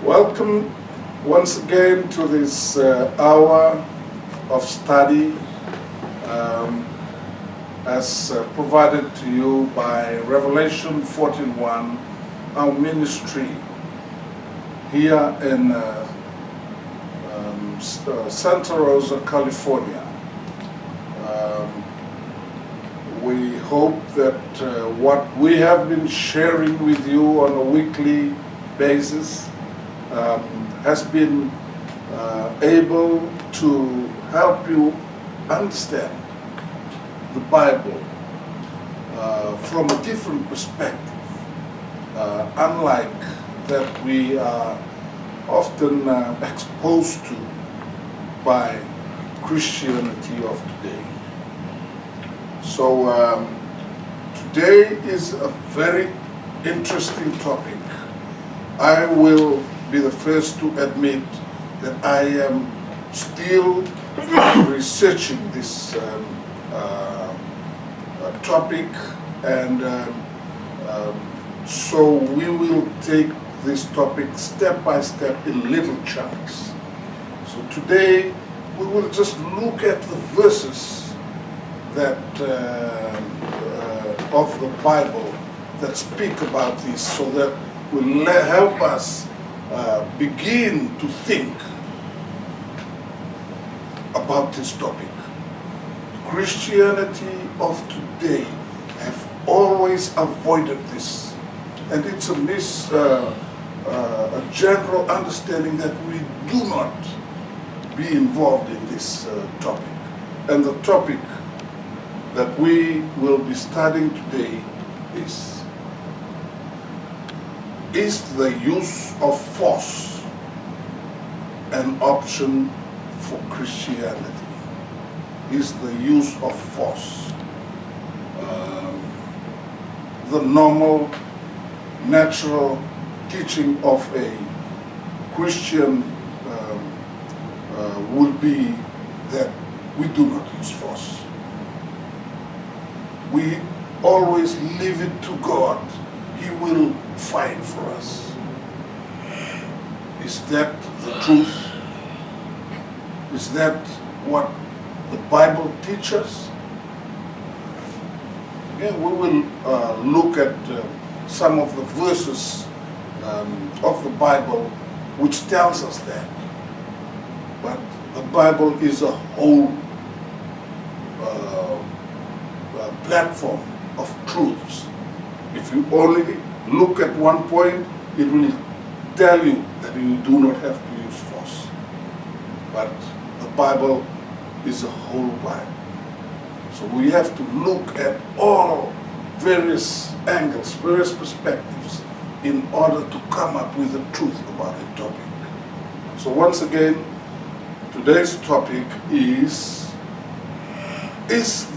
Welcome once again to this hour of study as provided to you by Revelation 14:1, our ministry here in Santa Rosa, California. We hope that what we have been sharing with you on a weekly basis has been able to help you understand the Bible from a different perspective, unlike that we are often exposed to by Christianity of today. So today is a very interesting topic. I will be the first to admit that I am still researching this topic, and so we will take this topic step by step in little chunks. So today we will just look at the verses that of the Bible that speak about this, so that will help us begin to think about this topic. Christianity of today have always avoided this, and it's a general understanding that we do not be involved in this topic. And the topic that we will be studying today is the use of force an option for Christianity? Is the use of force the normal, natural teaching of a Christian would be that we do not use force. We always leave it to God. He will fight for us. Is that the truth? Is that what the Bible teaches? Again, we will look at some of the verses of the Bible which tells us that. But the Bible is a whole platform of truths. If you only look at one point, it will tell you that you do not have to use force. But the Bible is a whole Bible. So we have to look at all various angles, various perspectives, in order to come up with the truth about a topic. So once again, today's topic is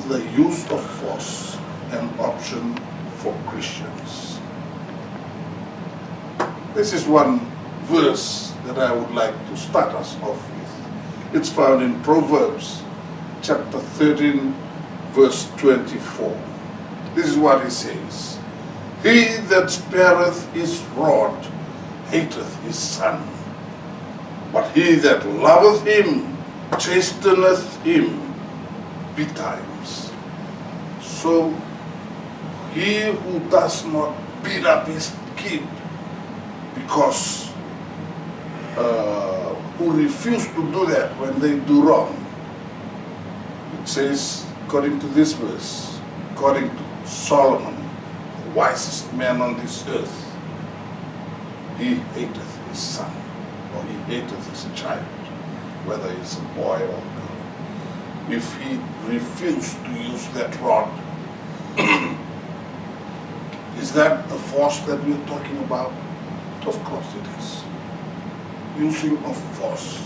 the use of force an option for Christians? This is one verse that I would like to start us off with. It's found in Proverbs chapter 13, verse 24. This is what it says: "He that spareth his rod hateth his son, but he that loveth him chasteneth him betimes." So he who does not beat up his kid because who refuse to do that when they do wrong, it says, according to this verse, according to Solomon, the wisest man on this earth, he hateth his son, or he hateth his child, whether it's a boy or a girl. If he refused to use that rod, is that the force that we're talking about? Of course it is. Using of force.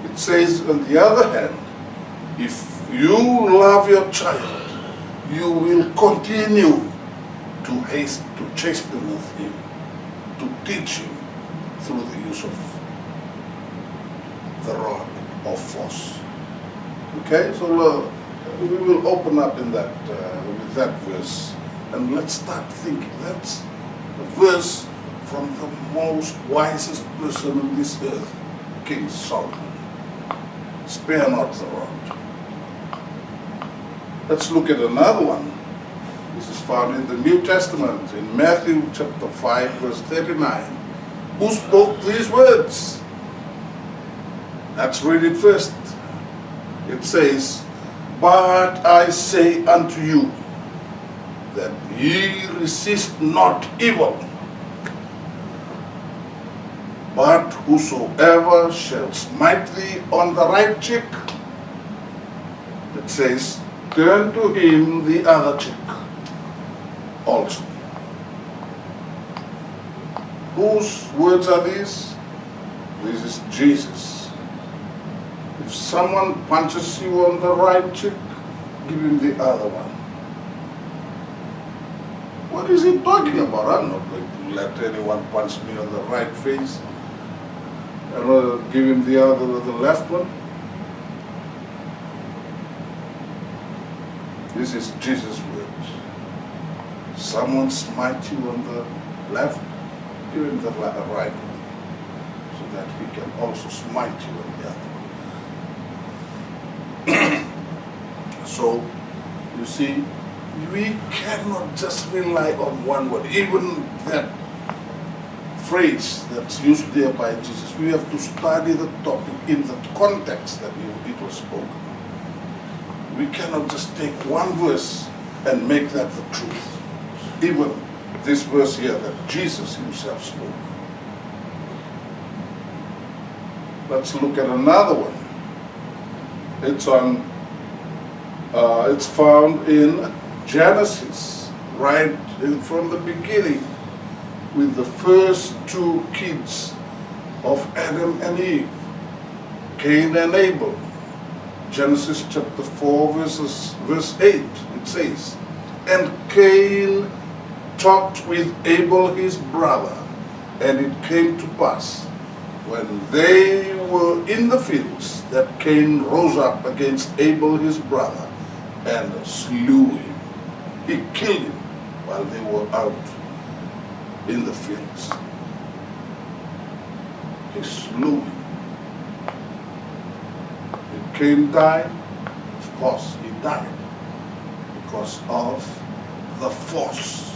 It says, on the other hand, if you love your child, you will continue to chasten him, to teach him through the use of the rod of force. Okay, so we will open up in that with that verse, and let's start thinking. That's a verse from the most wisest person on this earth, King Solomon. Spare not the rod. Let's look at another one. This is found in the New Testament, in Matthew chapter 5, verse 39. Who spoke these words? Let's read it first. It says, "But I say unto you, that ye resist not evil, but whosoever shall smite thee on the right cheek," it says, "turn to him the other cheek also." Whose words are these? This is Jesus. If someone punches you on the right cheek, give him the other one. What is he talking about? I'm not going to let anyone punch me on the right face. I'd rather give him the other, the left one. This is Jesus' words. Someone smite you on the left, give him the right one, so that he can also smite you on the other. So, you see, we cannot just rely on one word. Even that phrase that's used there by Jesus, we have to study the topic in the context that it was spoken. We cannot just take one verse and make that the truth. Even this verse here that Jesus himself spoke. Let's look at another one. It's found in Genesis, right from the beginning, with the first two kids of Adam and Eve, Cain and Abel. Genesis chapter 4, verse 8, it says, "And Cain talked with Abel his brother, and it came to pass, when they were in the fields, that Cain rose up against Abel his brother, and slew him." He killed him while they were out in the fields. He slew him. Did Cain die? Of course, he died because of the force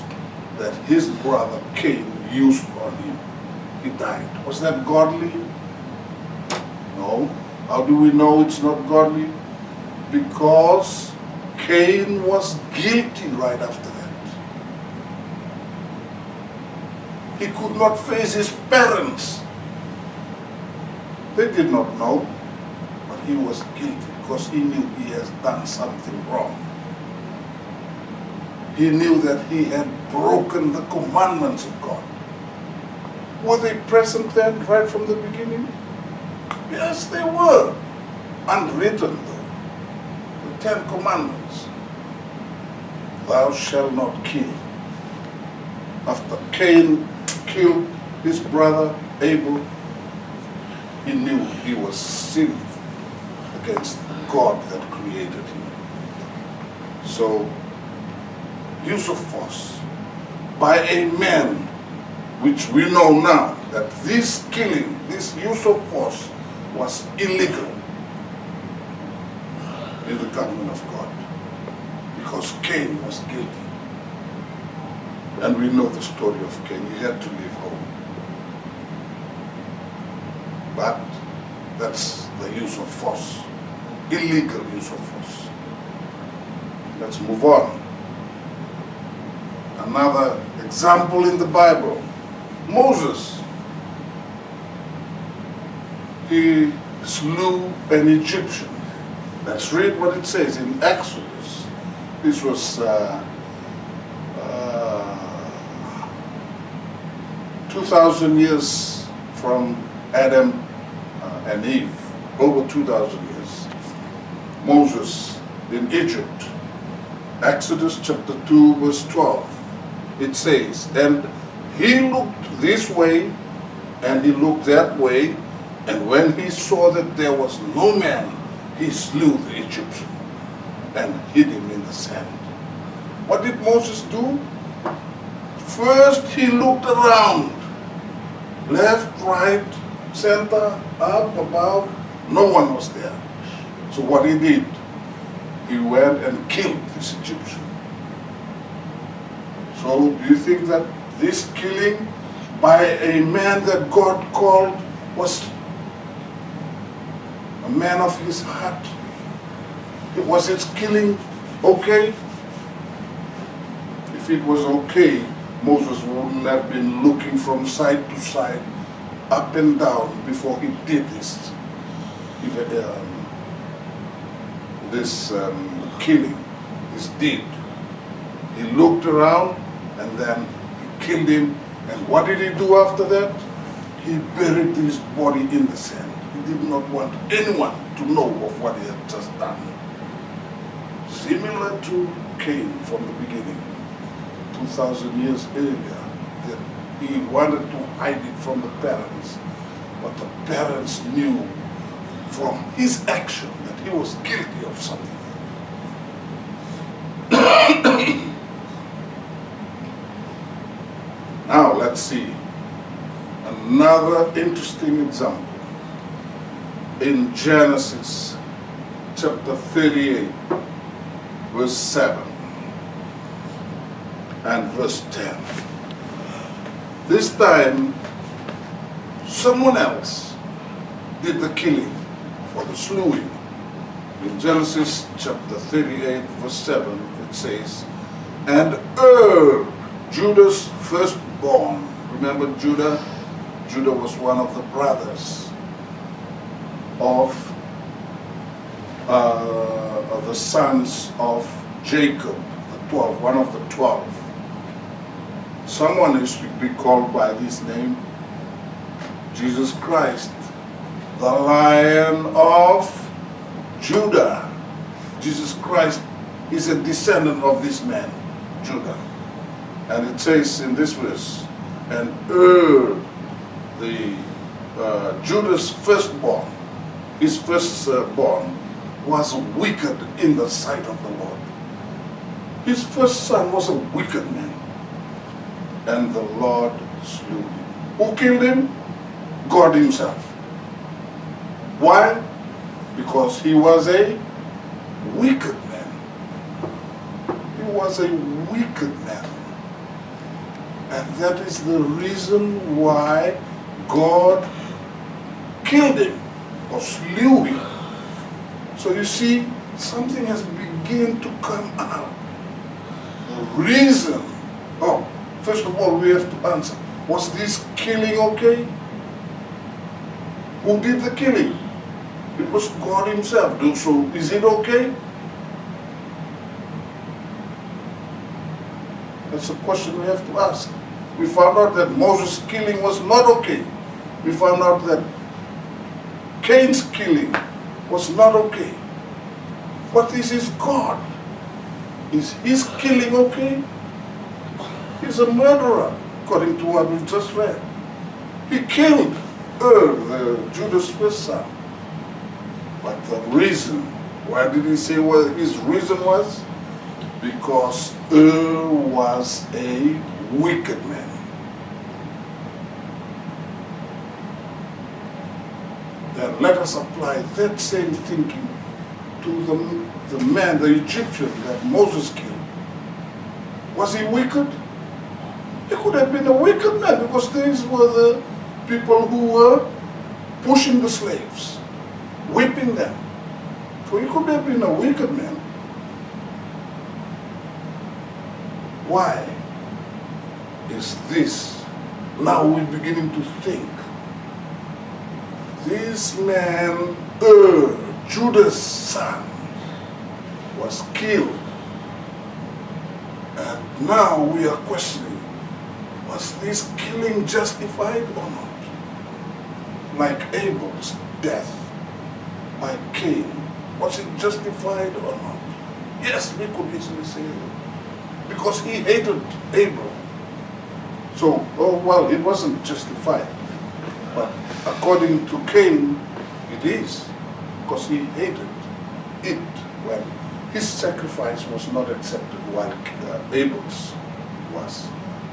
that his brother Cain used on him. He died. Was that godly? No. How do we know it's not godly? Because Cain was guilty right after that. He could not face his parents. They did not know, but he was guilty because he knew he has done something wrong. He knew that he had broken the commandments of God. Were they present then, right from the beginning? Yes, they were. Unwritten though. The 10 Commandments. Thou shalt not kill. After Cain killed his brother Abel, he knew he was sinning against God that created him. So, use of force by a man, which we know now that this killing, this use of force was illegal in the government of God, because Cain was guilty. And we know the story of Cain. He had to leave home. But that's the use of force, illegal use of force. Let's move on. Another example in the Bible, Moses. He slew an Egyptian. Let's read what it says in Exodus. This was 2,000 years from Adam and Eve, over 2,000 years. Moses in Egypt. Exodus chapter 2, verse 12. It says, "And he looked this way, and he looked that way, and when he saw that there was no man, he slew the Egyptian and hid him in the sand." What did Moses do? First he looked around. left, right, center, up, above, no one was there. So what he did, he went and killed this Egyptian. So do you think that this killing by a man that God called was a man of his heart? Was his killing okay? If it was okay, Moses wouldn't have been looking from side to side, up and down before he did this. Killing, this deed. He looked around and then he killed him. And what did he do after that? He buried his body in the sand. He did not want anyone to know of what he had just done. Similar to Cain from the beginning, 2,000 years earlier, that he wanted to hide it from the parents, but the parents knew from his action that he was guilty of something. Now let's see another interesting example in Genesis chapter 38, verse 7 and verse 10. This time, someone else did the killing or the slewing. In Genesis chapter 38, verse 7, it says, and Judah's firstborn. Remember Judah? Judah was one of the brothers of the sons of Jacob, the 12, one of the 12. Someone is to be called by this name, Jesus Christ, the Lion of Judah. Jesus Christ is a descendant of this man, Judah. And it says in this verse, and Judah's firstborn, his firstborn, was wicked in the sight of the Lord. His first son was a wicked man, and the Lord slew him. Who killed him? God himself. Why? Because he was a wicked man. He was a wicked man. And that is the reason why God killed him or slew him. So you see, something has begun to come out. The reason, first of all, we have to answer, was this killing okay? Who did the killing? It was God himself. So is it okay? That's a question we have to ask. We found out that Moses' killing was not okay. We found out that Cain's killing was not okay. But this is God. Is his killing okay? He's a murderer, according to what we just read. He killed Judah's first son. But the reason, why did he say what his reason was? Because was a wicked man. Then let us apply that same thinking to the man, the Egyptian that Moses killed. Was he wicked? He could have been a wicked man because these were the people who were pushing the slaves, whipping them. So he could have been a wicked man. Why is this? Now we're beginning to think. This man, Judah's son, was killed. And now we are questioning, was this killing justified or not? Like Abel's death by Cain, was it justified or not? Yes, we could easily say that. Because he hated Abel. So, it wasn't justified. But according to Cain, it is. Because he hated it when his sacrifice was not accepted while Abel's was.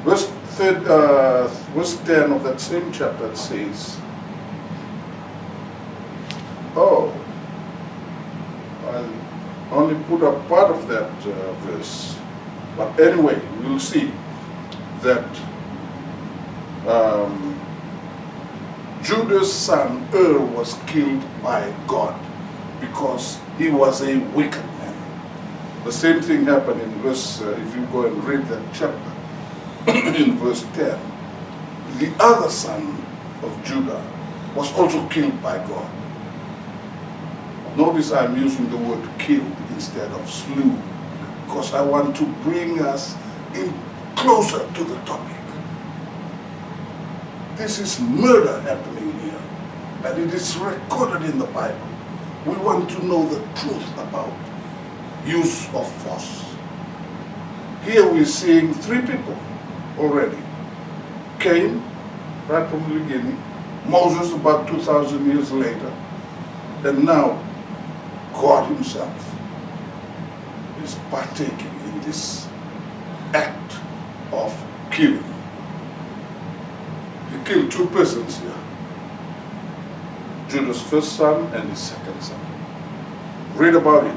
Verse 10 of that same chapter says, oh, I only put up part of that verse. But anyway, we'll see that Judah's son was killed by God because he was a wicked man. The same thing happened in verse, if you go and read that chapter, in verse 10. The other son of Judah was also killed by God. Notice I'm using the word killed instead of slew, because I want to bring us in closer to the topic. This is murder happening here, and it is recorded in the Bible. We want to know the truth about use of force. Here we're seeing three people already. Cain, right from the beginning, Moses about 2,000 years later, and now God himself is partaking in this act of killing. He killed two persons here. Judah's first son and his second son. Read about it.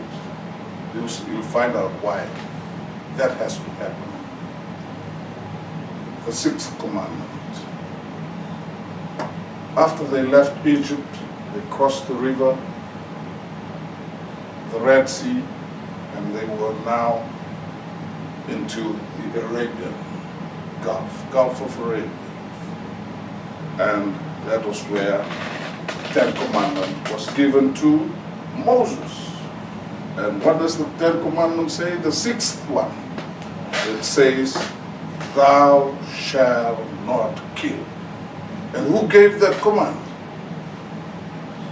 You'll find out why that has to happen. The sixth commandment. After they left Egypt, they crossed the river, the Red Sea, and they were now into the Arabian Gulf of Arabia. And that was where the Ten Commandments was given to Moses. And what does the Ten Commandments say? The sixth one. It says, thou shalt not kill. And who gave that command?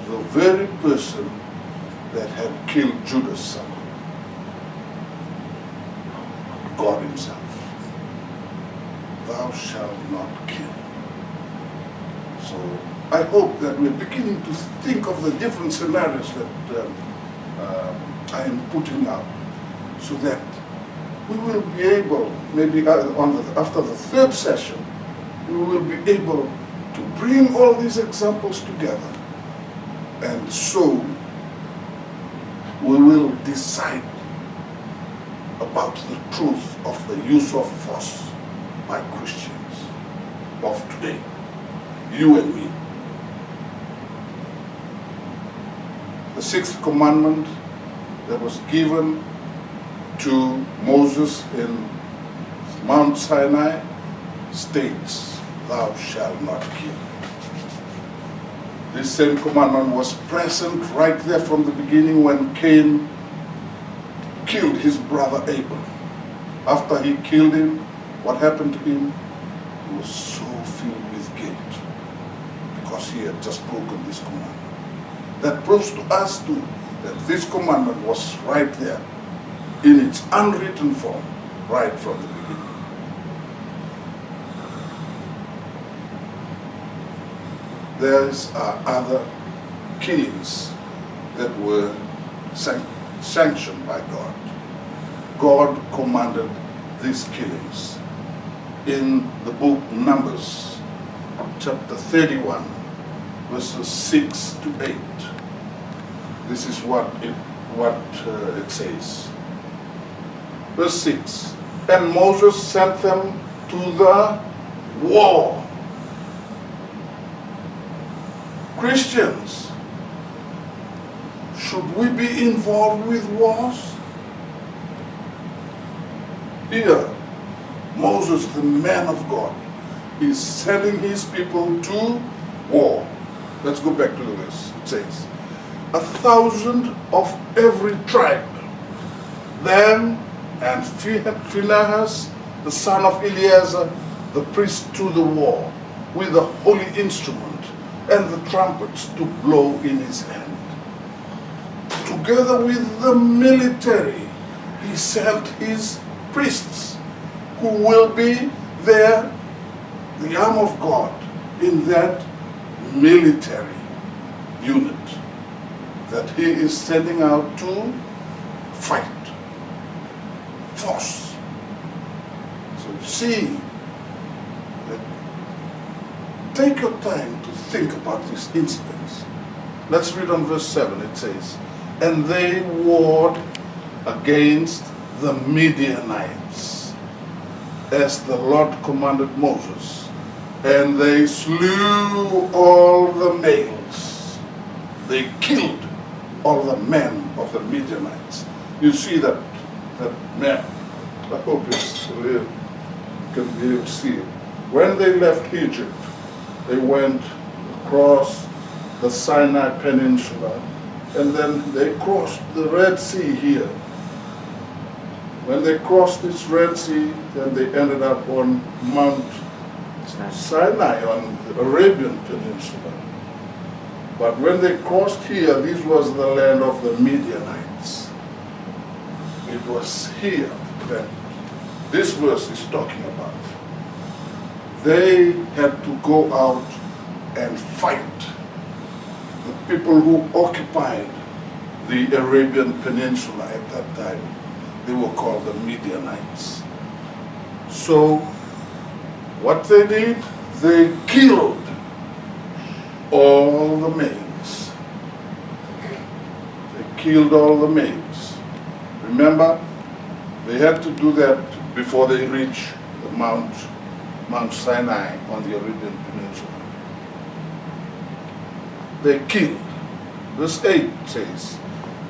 The very person that had killed Judah's son. God himself. Thou shalt not kill. So I hope that we're beginning to think of the different scenarios that I am putting out, so that we will be able, maybe after the third session, we will be able to bring all these examples together, and so we will decide about the truth of the use of force by Christians of today, you and me. The sixth commandment that was given to Moses in Mount Sinai states, thou shalt not kill. This same commandment was present right there from the beginning when Cain killed his brother Abel. After he killed him, what happened to him? He was so filled with guilt because he had just broken this commandment. That proves to us too that this commandment was right there in its unwritten form right from the beginning. There are other killings that were sanctioned by God. God commanded these killings in the book Numbers, chapter 31, verses 6 to 8. This is what it says. Verse 6, and Moses sent them to the war. Christians, should we be involved with wars? Here, Moses, the man of God, is sending his people to war. Let's go back to the verse. It says, 1,000 of every tribe, them and Phinehas, the son of Eleazar, the priest, to the war, with the holy instrument and the trumpets to blow in his hand. Together with the military, he sent his priests, who will be there, the arm of God, in that military unit that he is sending out to fight. Force. So you see take your time to think about these incidents. Let's read on verse 7. It says, "And they warred against the Midianites, as the Lord commanded Moses, and they slew all the males." They killed all the men of the Midianites. You see that map. I hope it's clear. You can be able to see it. When they left Egypt, they went across the Sinai Peninsula, and then they crossed the Red Sea here. When they crossed this Red Sea, then they ended up on Mount Sinai on the Arabian Peninsula. But when they crossed here, this was the land of the Midianites. It was here that this verse is talking about. They had to go out and fight the people who occupied the Arabian Peninsula at that time. They were called the Midianites. So what they did, they killed all the males. They killed all the males. Remember, they had to do that before they reach the Mount Sinai on the Arabian Peninsula. They killed. Verse 8 says,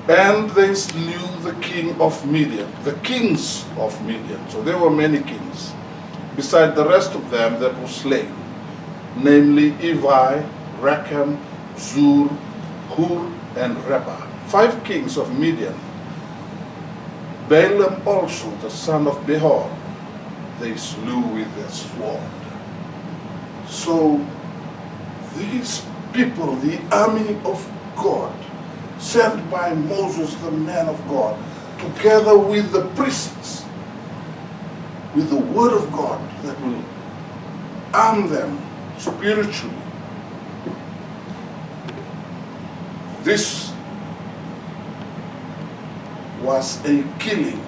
"And they slew the king of Midian," the kings of Midian. So there were many kings, beside the rest of them that were slain, namely Evi, Rechem, Zur, Hur, and Reba. 5 kings of Midian. Balaam also, the son of Behor, they slew with their sword. So these people, the army of God, sent by Moses, the man of God, together with the priests, with the word of God that will arm them spiritually. This was a killing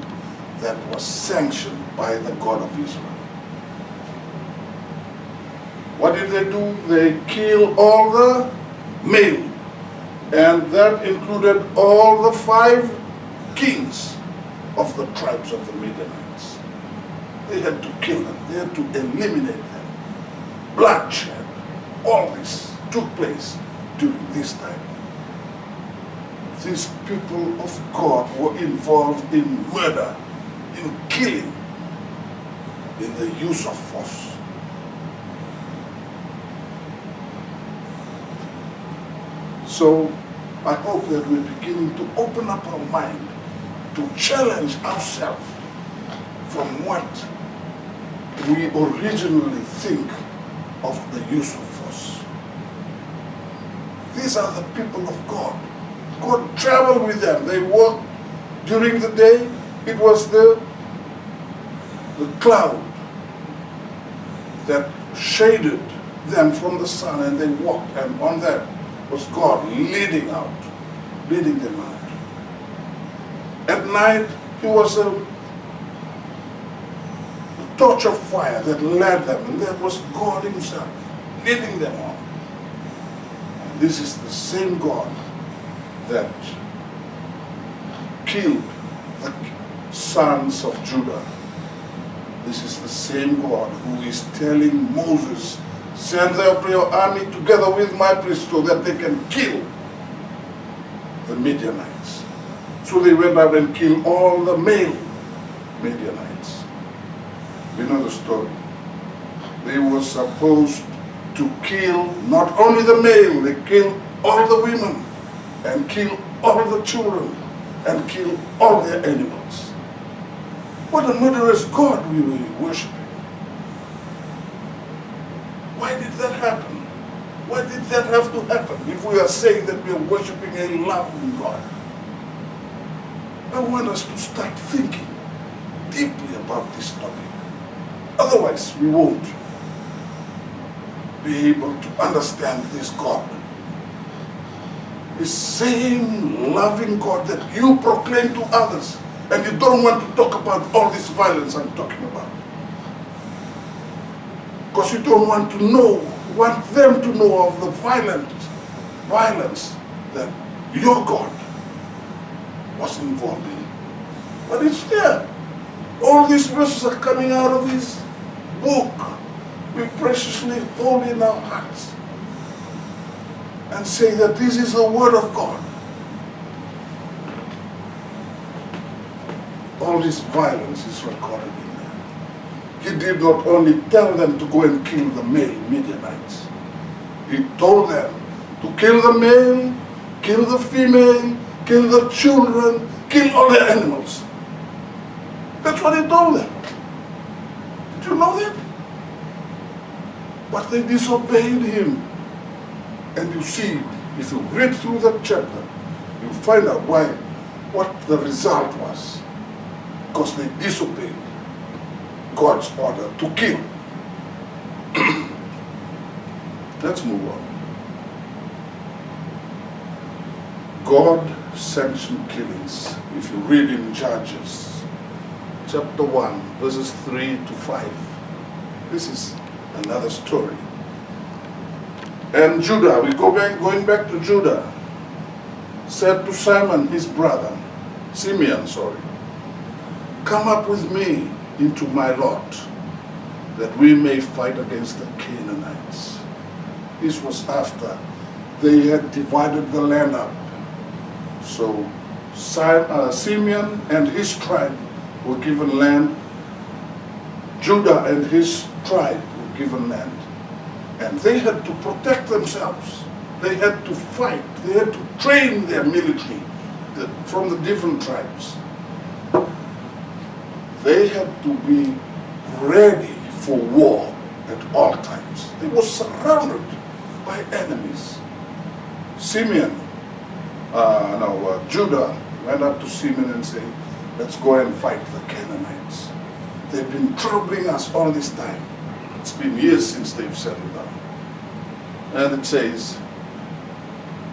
that was sanctioned by the God of Israel. What did they do? They killed all the male, and that included all the 5 kings of the tribes of the Midianites. They had to kill them. They had to eliminate them. Bloodshed. All this took place during this time. These people of God were involved in murder, in killing, in the use of force. So I hope that we're beginning to open up our mind to challenge ourselves from what we originally think of the use of force. These are the people of God. God traveled with them. They walked during the day. It was the cloud that shaded them from the sun, and they walked, and on that was God leading them out. At night, He was a torch of fire that led them, and that was God Himself leading them on. And this is the same God that killed the sons of Judah. This is the same God who is telling Moses, "Send out your army together with my priests so that they can kill the Midianites." So they went out and killed all the male Midianites. We know the story. They were supposed to kill not only the male, they killed all the women, and kill all the children, and kill all their animals. What a murderous God we were worshiping. Why did that happen? Why did that have to happen if we are saying that we are worshiping a loving God? I want us to start thinking deeply about this topic. Otherwise, we won't be able to understand this God. The same loving God that you proclaim to others, and you don't want to talk about all this violence I'm talking about. Because you don't want to know want them to know of the violence that your God was involved in. But it's there. All these verses are coming out of His book. We preciously hold in our hearts and say that this is the Word of God. All this violence is recorded in there. He did not only tell them to go and kill the male Midianites. He told them to kill the male, kill the female, kill the children, kill all the animals. That's what He told them. Did you know that? But they disobeyed Him. And you see, if you read through that chapter, you find out what the result was. Because they disobeyed God's order to kill. Let's move on. God sanctioned killings. If you read in Judges, chapter 1, verses 3 to 5. This is another story. And Judah, going back to Judah, said to Simeon, his brother, Simeon, come up with me into my lot, that we may fight against the Canaanites. This was after they had divided the land up. So Simeon and his tribe were given land. Judah and his tribe were given land. And they had to protect themselves. They had to fight. They had to train their military from the different tribes. They had to be ready for war at all times. They were surrounded by enemies. Judah went up to Simeon and said, let's go and fight the Canaanites. They've been troubling us all this time. It's been years since they've settled down. And it says,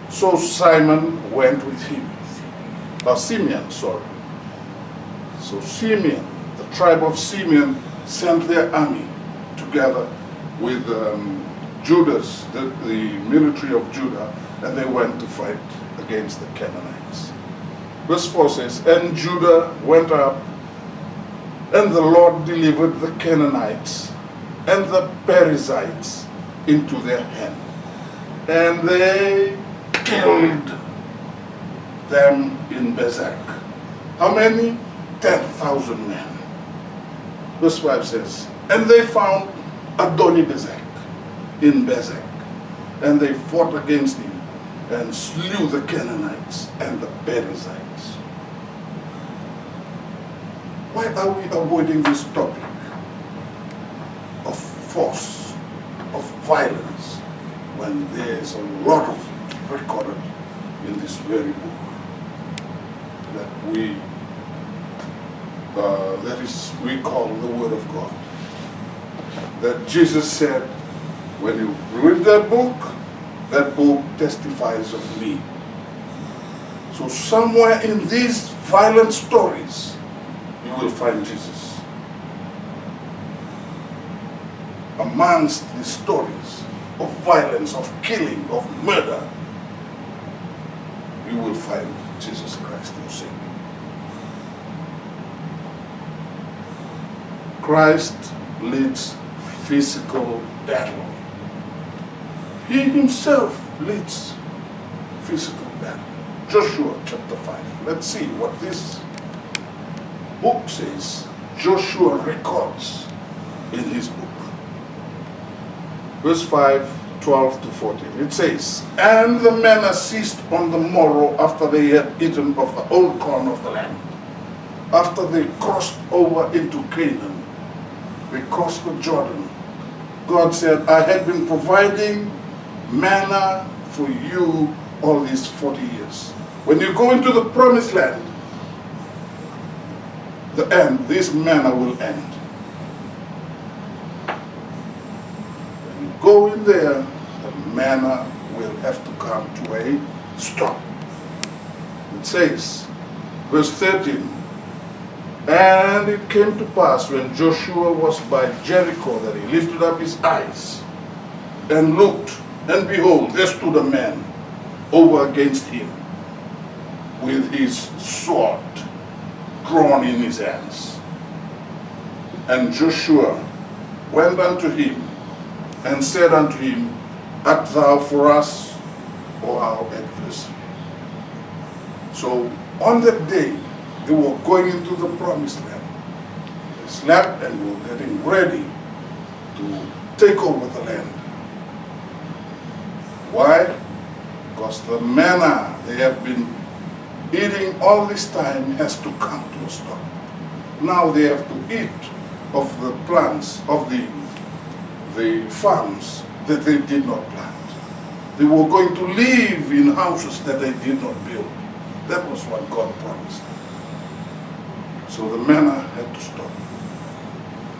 so Simeon went with him. Simeon. So Simeon, the tribe of Simeon, sent their army together with Judah's, the military of Judah, and they went to fight against the Canaanites. Verse 4 says, and Judah went up, and the Lord delivered the Canaanites and the Perizzites into their hand. And they killed them in Bezek. How many? 10,000 men. Verse 5 says, and they found Adoni-Bezek in Bezek, and they fought against him and slew the Canaanites and the Perizzites. Why are we avoiding this topic of force, of violence, when there's a lot of it recorded in this very book that we call the Word of God? That Jesus said, when you read that book testifies of me. So somewhere in these violent stories, you will find Jesus. Amongst the stories of violence, of killing, of murder, you will find Jesus Christ, your Savior. Christ leads physical battle. He himself leads physical battle. Joshua chapter 5. Let's see what this book says. Joshua records in his book. Verse 5, 12 to 14. It says, and the manna ceased on the morrow after they had eaten of the old corn of the land. After they crossed over into Canaan, they crossed the Jordan. God said, I had been providing manna for you all these 40 years. When you go into the promised land, this manna will end. When you go in there, the manna will have to come to a stop. It says, verse 13, and it came to pass when Joshua was by Jericho that he lifted up his eyes and looked, and behold, there stood a man over against him with his sword drawn in his hands. And Joshua went unto him and said unto him, Art thou for us or our adversary? So on that day, they were going into the promised land. They slept and were getting ready to take over the land. Why? Because the manna they have been eating all this time has to come to a stop. Now they have to eat of the plants, of the farms that they did not plant. They were going to live in houses that they did not build. That was what God promised. So the manna had to stop.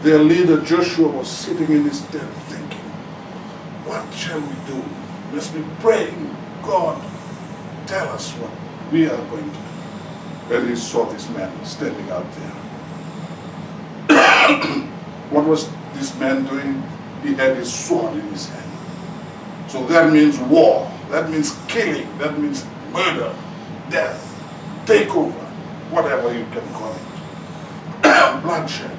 Their leader Joshua was sitting in his tent thinking, what shall we do? Must be praying, God, tell us what we are going to do. And he saw this man standing out there. What was this man doing? He had his sword in his hand. So that means war, that means killing, that means murder, death, takeover, whatever you can call it. Bloodshed.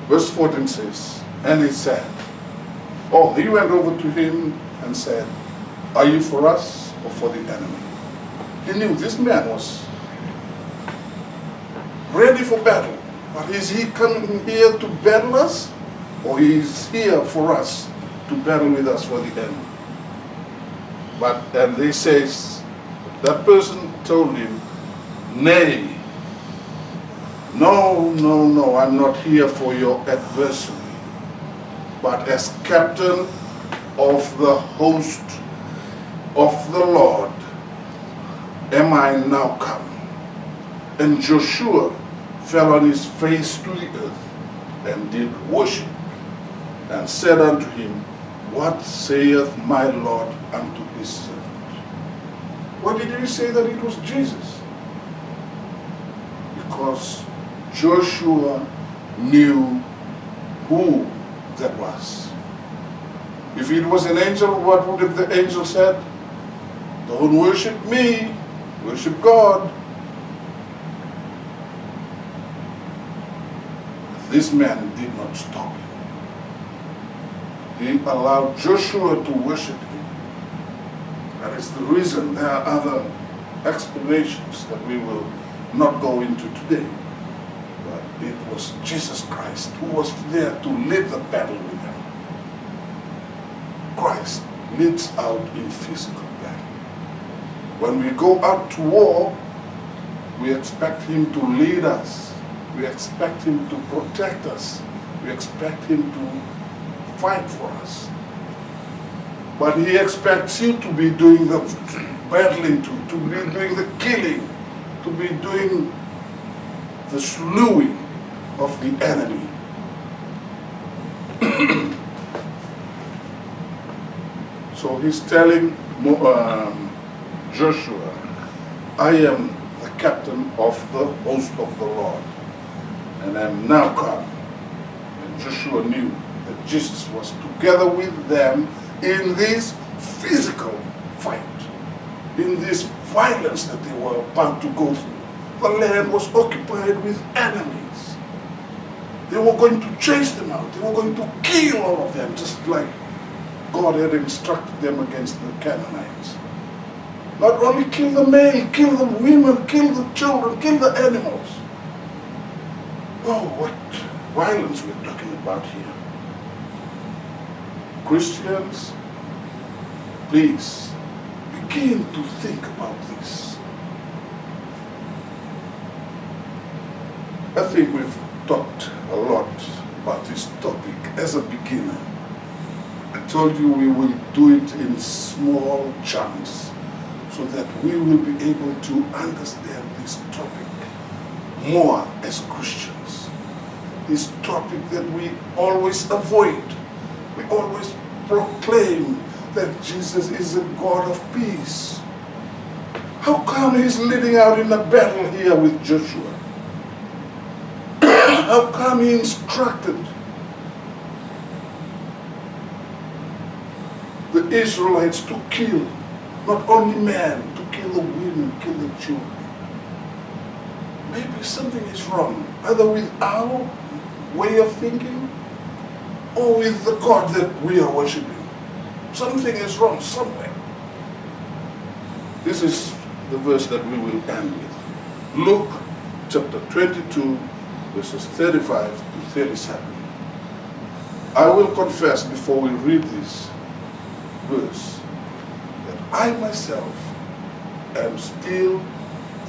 Verse 14 says, and he said, he went over to him and said, Are you for us or for the enemy? He knew this man was ready for battle. But is he coming here to battle us? Or he is here for us to battle with us for the enemy? And they says, that person told him, Nay, no, I'm not here for your adversary, but as captain of the host of the Lord am I now come. And Joshua fell on his face to the earth and did worship, and said unto him, What saith my Lord unto his servant? Why did he say that it was Jesus? Because Joshua knew who that was. If it was an angel, what would the angel said? Don't worship me, worship God. This man did not stop him. He allowed Joshua to worship him. That is the reason. There are other explanations that we will not go into today. But it was Jesus Christ who was there to lead the battle with them. Christ leads out in physical battle. When we go out to war, we expect him to lead us. We expect him to protect us. We expect him to fight for us. But he expects you to be doing the battling, to be doing the killing, to be doing the slewing of the enemy. So he's telling Joshua, I am the captain of the host of the Lord, and I am now come. And Joshua knew that Jesus was together with them in this physical fight, in this violence that they were about to go through. The land was occupied with enemies. They were going to chase them out. They were going to kill all of them, just like God had instructed them against the Canaanites. Not only kill the male, kill the women, kill the children, kill the animals. Oh, what violence we're talking about here. Christians, please begin to think about this. I think we've talked a lot about this topic as a beginner. I told you we will do it in small chunks so that we will be able to understand this topic more as Christians. This topic that we always avoid. We always proclaim that Jesus is a God of peace. How come he's leading out in a battle here with Joshua? How come he instructed the Israelites to kill not only men, to kill the women, kill the children. Maybe something is wrong, either with our way of thinking or with the God that we are worshiping. Something is wrong somewhere. This is the verse that we will end with. Luke chapter 22, verses 35 to 37. I will confess before we read this verse that I myself am still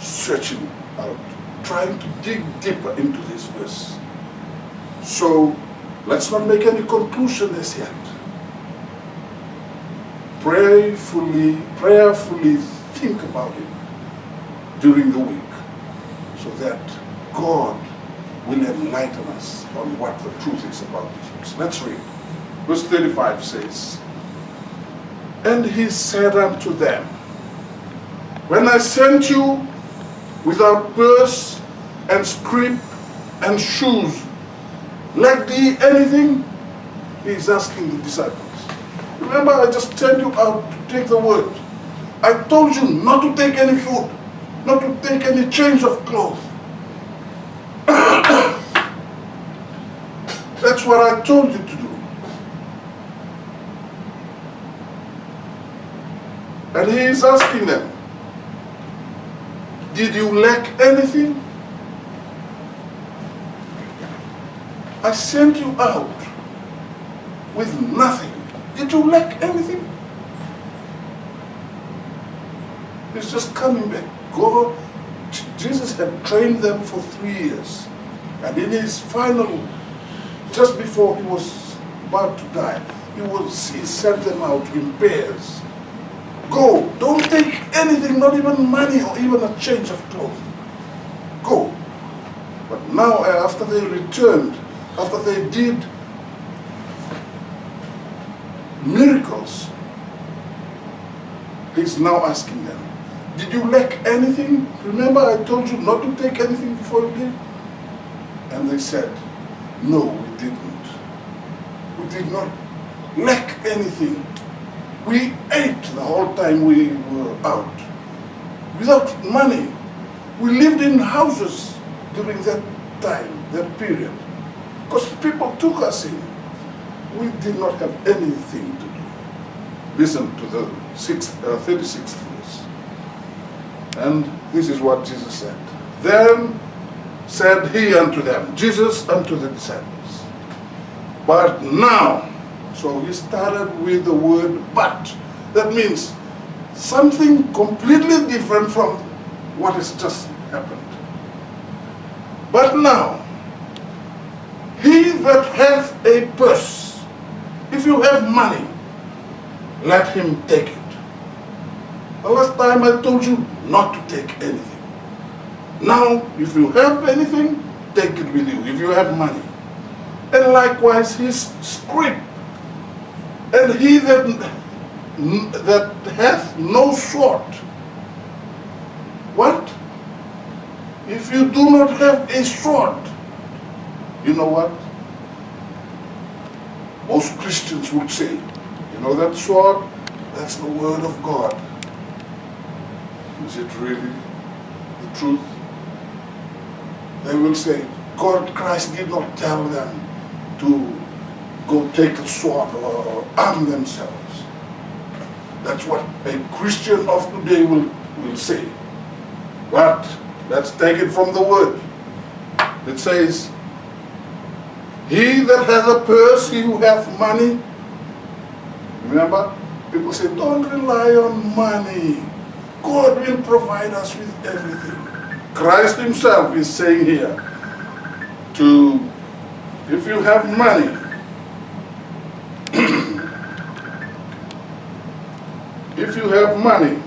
searching out, trying to dig deeper into this verse. So let's not make any conclusion as yet. Prayerfully think about it during the week so that God will enlighten us on what the truth is about this verse. Let's read. Verse 35 says, "And he said unto them, When I sent you without purse and scrip and shoes, lacked ye anything?" He's asking the disciples. Remember, I just sent you out to take the word. I told you not to take any food, not to take any change of clothes. That's what I told you to do. And he is asking them, did you lack anything? I sent you out with nothing. Did you lack anything? He's just coming back. God, Jesus had trained them for 3 years. And in his final, just before he was about to die, he sent them out in pairs. Go, don't take anything, not even money or even a change of clothes. Go. But now, after they returned, after they did miracles, he's now asking them, did you lack anything? Remember, I told you not to take anything before you leave? And they said, no, we didn't. We did not lack anything. We ate the whole time we were out. Without money. We lived in houses during that time, that period. Because people took us in. We did not have anything to do. Listen to the 36th verse. And this is what Jesus said. Then said he unto them, Jesus unto the disciples, but now, so he started with the word but. That means something completely different from what has just happened. But now, he that hath a purse, if you have money, let him take it. The last time I told you not to take anything. Now, if you have anything, take it with you, if you have money. And likewise his scrip. And he that hath no sword. What? If you do not have a sword, you know what? Most Christians would say, you know that sword? That's the word of God. Is it really the truth? They will say, God, Christ did not tell them to go take a sword or arm themselves. That's what a Christian of today will say. But let's take it from the word. It says, he that has a purse, he who hath money. Remember, people say, don't rely on money. God will provide us with everything. Christ himself is saying here, if you have money, if you have money,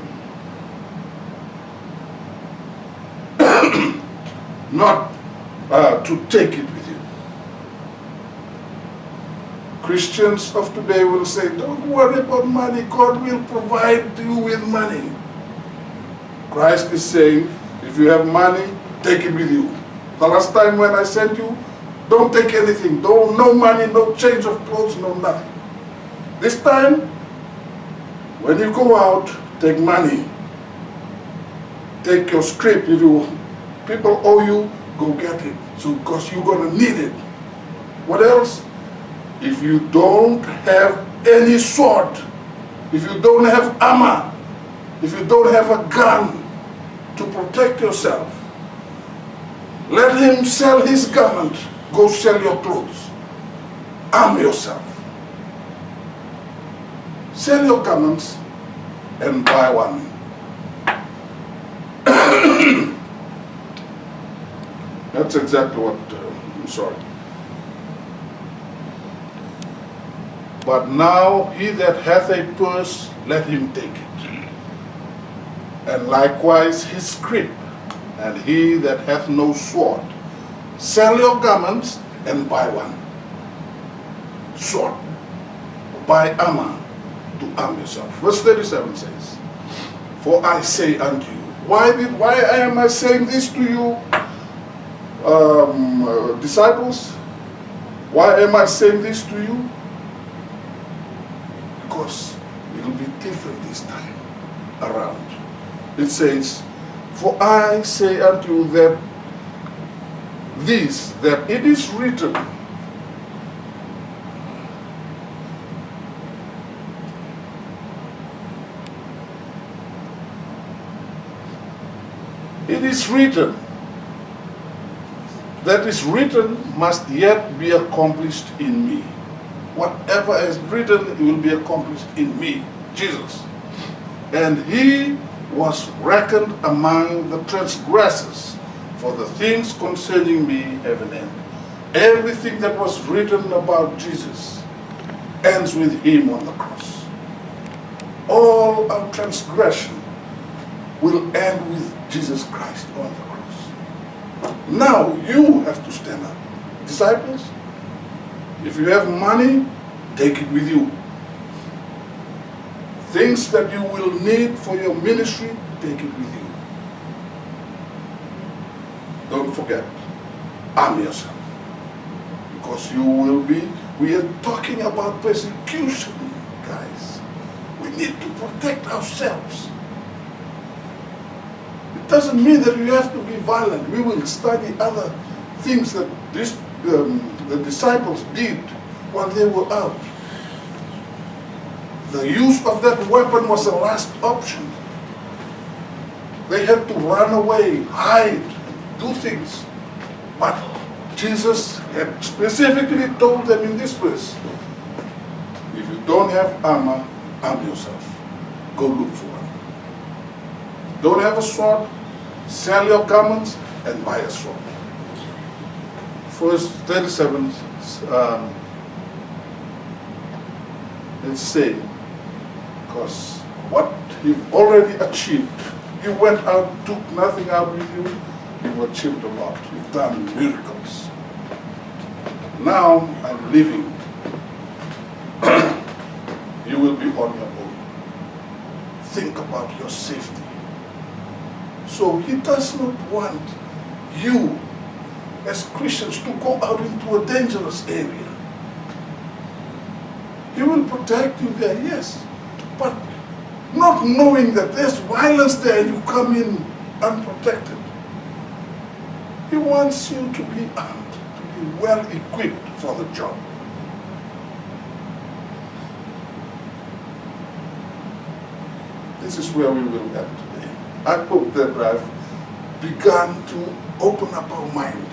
not to take it with you. Christians of today will say, don't worry about money, God will provide you with money. Christ is saying, if you have money, take it with you. The last time when I sent you, don't take anything. No money, no change of clothes, no nothing. This time, When you go out, take money. Take your script. If people owe you, go get it. So, because you're going to need it. What else? If you don't have any sword, if you don't have armor, if you don't have a gun to protect yourself, let him sell his garment. Go sell your clothes. Arm yourself. Sell your garments and buy one. That's exactly what, I'm sorry. But now he that hath a purse, let him take it. And likewise his scrip. And he that hath no sword, sell your garments and buy one. Sword. Buy armor to arm yourself. Verse 37 says, For I say unto you, why am I saying this to you, disciples? Why am I saying this to you? Because it will be different this time around. It says, For I say unto you that it is written, it is written, that is written must yet be accomplished in me. Whatever is written, it will be accomplished in me, Jesus. And he was reckoned among the transgressors, for the things concerning me have an end. Everything that was written about Jesus ends with him on the cross. All our transgression will end with Jesus Christ on the cross. Now you have to stand up. Disciples, if you have money, take it with you. Things that you will need for your ministry, take it with you. Don't forget, arm yourself. Because we are talking about persecution, guys. We need to protect ourselves. It doesn't mean that we have to be violent. We will study other things that the disciples did while they were out. The use of that weapon was the last option. They had to run away, hide, do things. But Jesus had specifically told them in this verse, if you don't have armor, arm yourself. Go look for one. Don't have a sword, sell your garments and buy a sword. Verse 37, let's say, because what you've already achieved, you went out, took nothing out with you, you've achieved a lot, you've done miracles. Now I'm leaving. You will be on your own. Think about your safety. So he does not want you as Christians to go out into a dangerous area. He will protect you there, yes. But not knowing that there's violence there and you come in unprotected. He wants you to be armed, to be well equipped for the job. This is where we will end today. I hope that I've begun to open up our mind.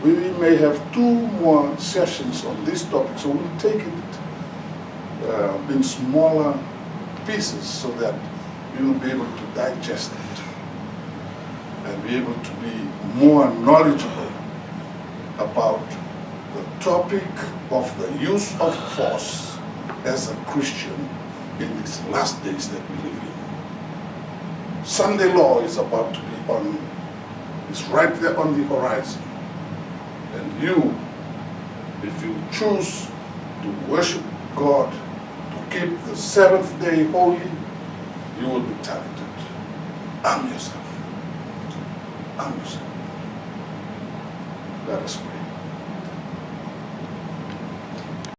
We may have 2 more sessions on this topic, so we'll take it in smaller pieces so that we will be able to digest it and be able to be more knowledgeable about the topic of the use of force as a Christian in these last days that we live in. Sunday law is about to be it's right there on the horizon. And you, if you choose to worship God, to keep the 7th day holy, you will be talented. Arm yourself. Arm yourself. Let us pray.